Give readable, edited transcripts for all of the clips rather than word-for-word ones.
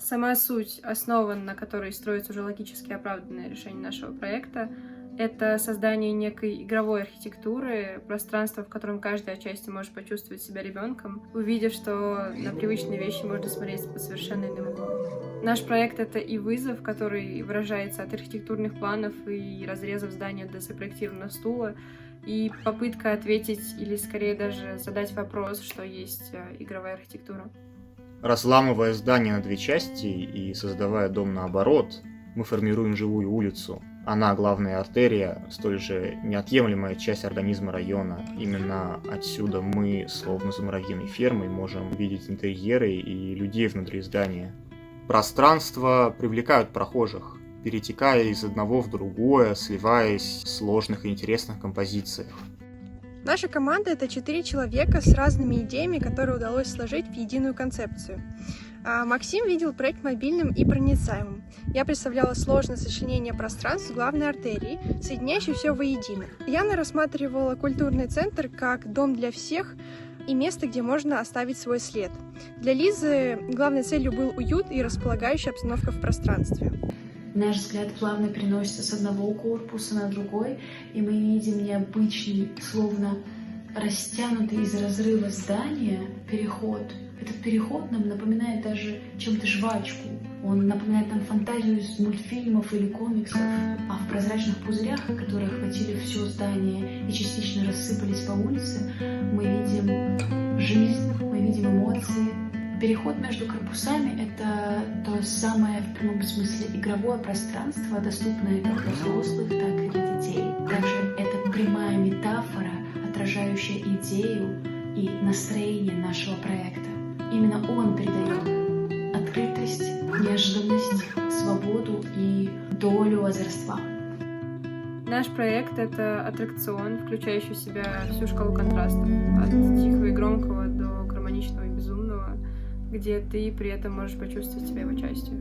Сама суть, основа на которой строится уже логически оправданное решение нашего проекта, это создание некой игровой архитектуры, пространства, в котором каждый отчасти может почувствовать себя ребенком, увидев, что на привычные вещи можно смотреть под совершенно иным углом. Наш проект — это и вызов, который выражается от архитектурных планов и разрезов здания до запроектированного стула, и попытка ответить или скорее даже задать вопрос, что есть игровая архитектура. Разламывая здание на две части и создавая дом наоборот, мы формируем живую улицу. Она, главная артерия, столь же неотъемлемая часть организма района. Именно отсюда мы, словно за муравьиной фермой, можем видеть интерьеры и людей внутри здания. Пространства привлекают прохожих, перетекая из одного в другое, сливаясь в сложных и интересных композициях. Наша команда — это 4 человека с разными идеями, которые удалось сложить в единую концепцию. Максим видел проект мобильным и проницаемым. Я представляла сложное сочленение пространств с главной артерией, соединяющей все воедино. Яна рассматривала культурный центр как дом для всех и место, где можно оставить свой след. Для Лизы главной целью был уют и располагающая обстановка в пространстве. Наш взгляд плавно переносится с одного корпуса на другой, и мы видим необычный, словно растянутый из разрыва здания переход. Этот переход нам напоминает даже чем-то жвачку. Он напоминает нам фантазию из мультфильмов или комиксов. А в прозрачных пузырях, которые охватили все здание и частично рассыпались по улице, мы видим жизнь, мы видим эмоции. Переход между корпусами — это то самое, в прямом смысле, игровое пространство, доступное как для взрослых, так и для детей. Также это прямая метафора, отражающая идею и настроение нашего проекта. Именно он передает открытость, неожиданность, свободу и долю озорства. Наш проект — это аттракцион, включающий в себя всю шкалу контрастов, от тихого и громкого до гармоничного и безумного, где ты при этом можешь почувствовать себя его частью.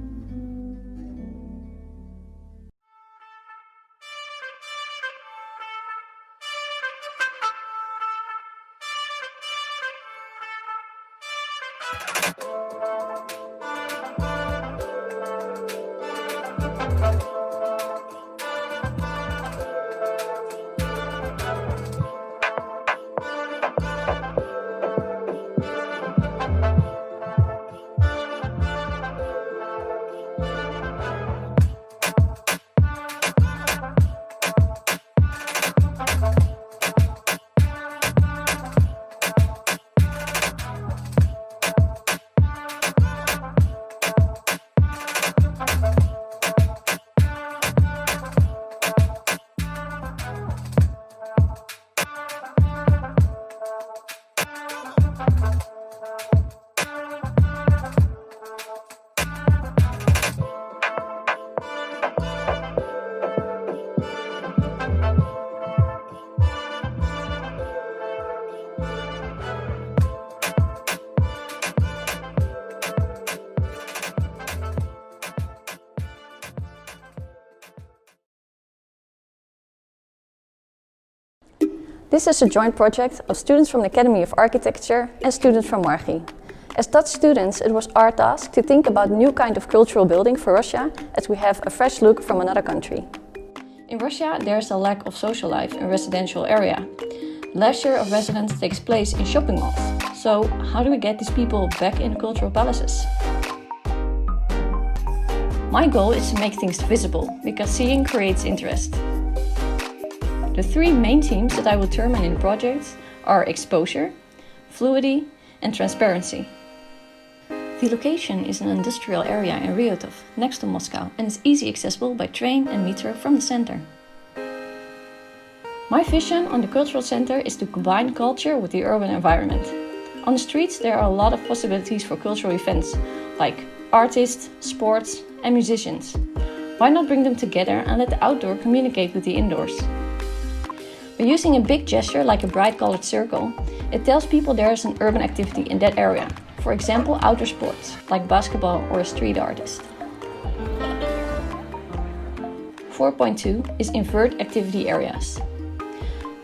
This is a joint project of students from the Academy of Architecture and students from Margi. As Dutch students, it was our task to think about a new kind of cultural building for Russia, as we have a fresh look from another country. In Russia, there is a lack of social life in residential area. Leisure of residents takes place in shopping malls. So how do we get these people back in cultural palaces? My goal is to make things visible, because seeing creates interest. The 3 main themes that I will determine in the project are exposure, fluidity and transparency. The location is an industrial area in Ryotov, next to Moscow, and is easy accessible by train and metro from the center. My vision on the cultural center is to combine culture with the urban environment. On the streets there are a lot of possibilities for cultural events, like artists, sports and musicians. Why not bring them together and let the outdoor communicate with the indoors? By using a big gesture like a bright colored circle, it tells people there is an urban activity in that area. For example, outdoor sports, like basketball or a street artist. 4.2 is invert activity areas.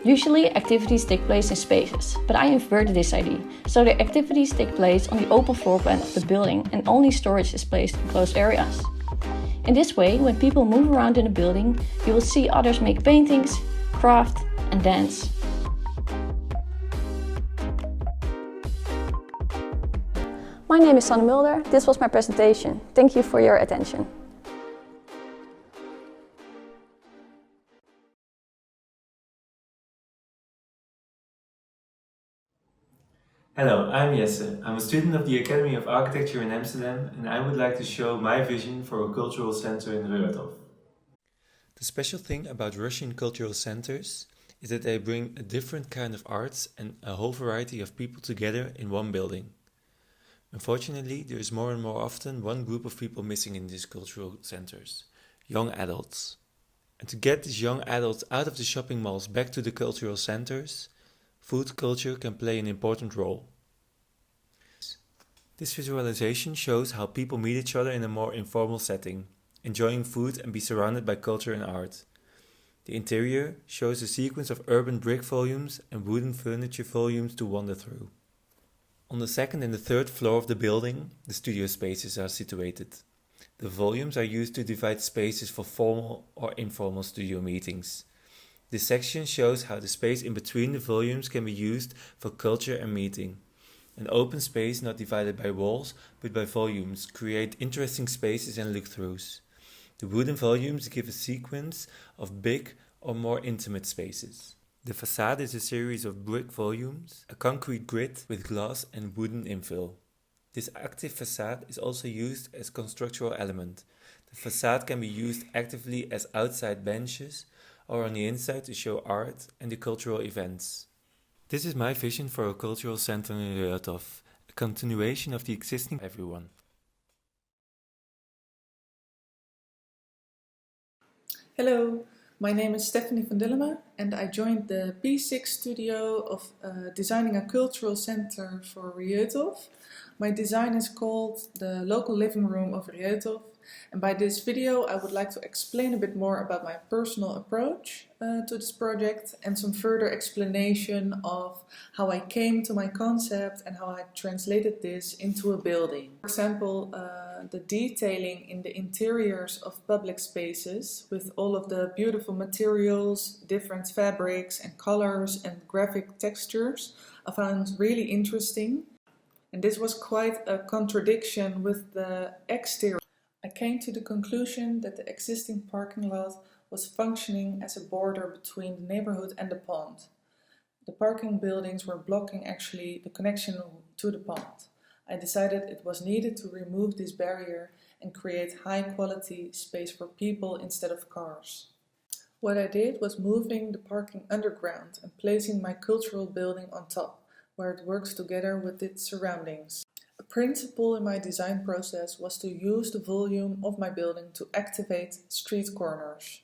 Usually activities take place in spaces, but I inverted this idea, so the activities take place on the open floor plan of the building and only storage is placed in closed areas. In this way, when people move around in the building, you will see others make paintings, craft and dance. My name is Sanne Mulder. This was my presentation. Thank you for your attention. Hello, I'm Jesse. I'm a student of the Academy of Architecture in Amsterdam and I would like to show my vision for a cultural center in Ruhrhof. The special thing about Russian cultural centers is that they bring a different kind of arts and a whole variety of people together in one building. Unfortunately, there is more and more often one group of people missing in these cultural centers: young adults. And to get these young adults out of the shopping malls back to the cultural centers, food culture can play an important role. This visualization shows how people meet each other in a more informal setting, enjoying food and be surrounded by culture and art. The interior shows a sequence of urban brick volumes and wooden furniture volumes to wander through. On the second and the third floor of the building, the studio spaces are situated. The volumes are used to divide spaces for formal or informal studio meetings. This section shows how the space in between the volumes can be used for culture and meeting. An open space not divided by walls but by volumes create interesting spaces and look-throughs. The wooden volumes give a sequence of big or more intimate spaces. The facade is a series of brick volumes, a concrete grid with glass and wooden infill. This active facade is also used as constructural element. The facade can be used actively as outside benches or on the inside to show art and the cultural events. This is my vision for a cultural center in Ruhrhof, a continuation of the existing everyone. Hello, my name is Stephanie van Dillema and I joined the P6 studio of designing a cultural center for Ruhrhof. My design is called the Local Living Room of Ruhrhof, and by this video I would like to explain a bit more about my personal approach to this project and some further explanation of how I came to my concept and how I translated this into a building. For example, the detailing in the interiors of public spaces with all of the beautiful materials, different fabrics and colors and graphic textures I found really interesting. And this was quite a contradiction with the exterior. I came to the conclusion that the existing parking lot was functioning as a border between the neighborhood and the pond. The parking buildings were blocking actually the connection to the pond. I decided it was needed to remove this barrier and create high quality space for people instead of cars. What I did was moving the parking underground and placing my cultural building on top, where it works together with its surroundings. A principle in my design process was to use the volume of my building to activate street corners.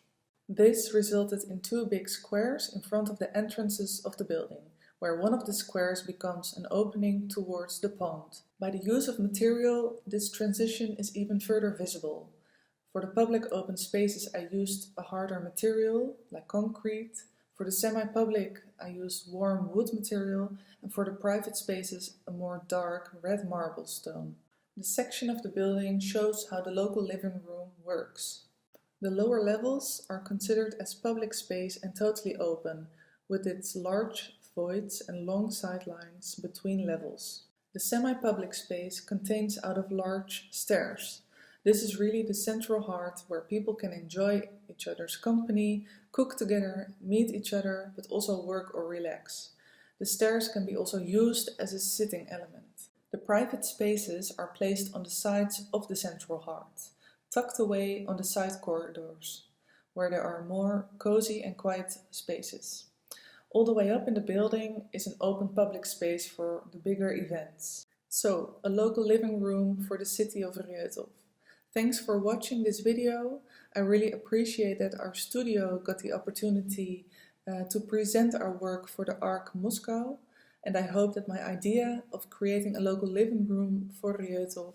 This resulted in two big squares in front of the entrances of the building, where one of the squares becomes an opening towards the pond. By the use of material, this transition is even further visible. For the public open spaces I used a harder material, like concrete. For the semi-public I used warm wood material, and for the private spaces a more dark red marble stone. This section of the building shows how the local living room works. The lower levels are considered as public space and totally open, with its large voids and long sidelines between levels. The semi-public space contains out of large stairs. This is really the central heart where people can enjoy each other's company, cook together, meet each other, but also work or relax. The stairs can be also used as a sitting element. The private spaces are placed on the sides of the central heart, tucked away on the side corridors, where there are more cozy and quiet spaces. All the way up in the building is an open public space for the bigger events. So, a local living room for the city of Ruhrhof. Thanks for watching this video. I really appreciate that our studio got the opportunity to present our work for the ArhMoskwa, and I hope that my idea of creating a local living room for Ruhrhof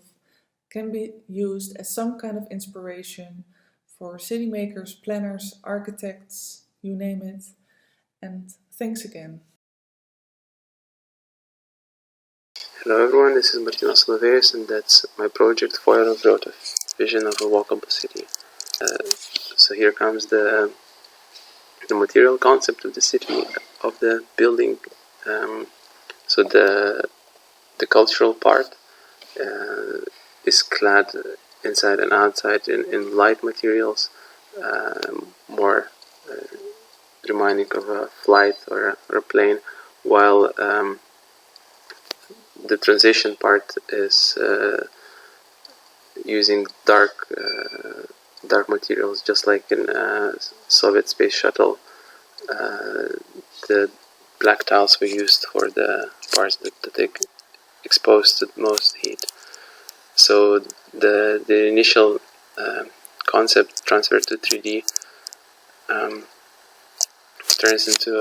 can be used as some kind of inspiration for city makers, planners, architects, you name it. And Thanks again. Hello everyone, this is Martinos Loveus, and that's my project Foil of Rotov, Vision of a Walkable City. So here comes the material concept of the city, of the building. So the cultural part is clad inside and outside in light materials, more reminding of a flight or a plane, while the transition part is using dark materials, just like in Soviet space shuttle. The black tiles were used for the parts that they exposed to the most heat. So the initial concept transferred to 3D turns into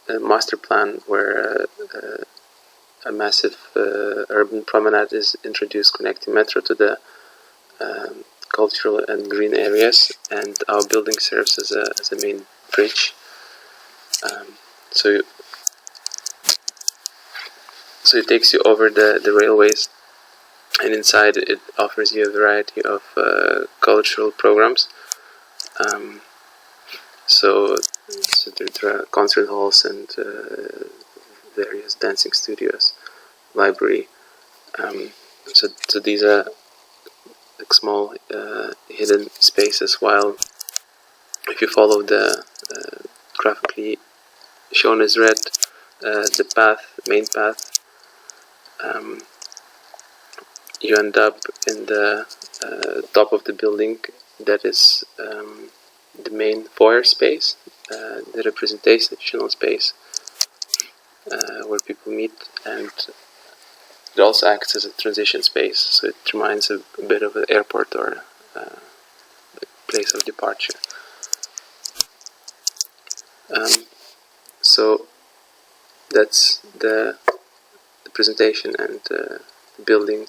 a master plan where a massive urban promenade is introduced, connecting metro to the cultural and green areas, and our building serves as a main bridge. So it takes you over the railways, and inside it offers you a variety of cultural programs. So there are concert halls and various dancing studios, library. So these are like small hidden spaces, while if you follow the graphically shown as red, the main path, you end up in the top of the building. That is the main foyer space, the representational space where people meet, and it also acts as a transition space, so it reminds a bit of an airport or a place of departure. So that's the presentation and the building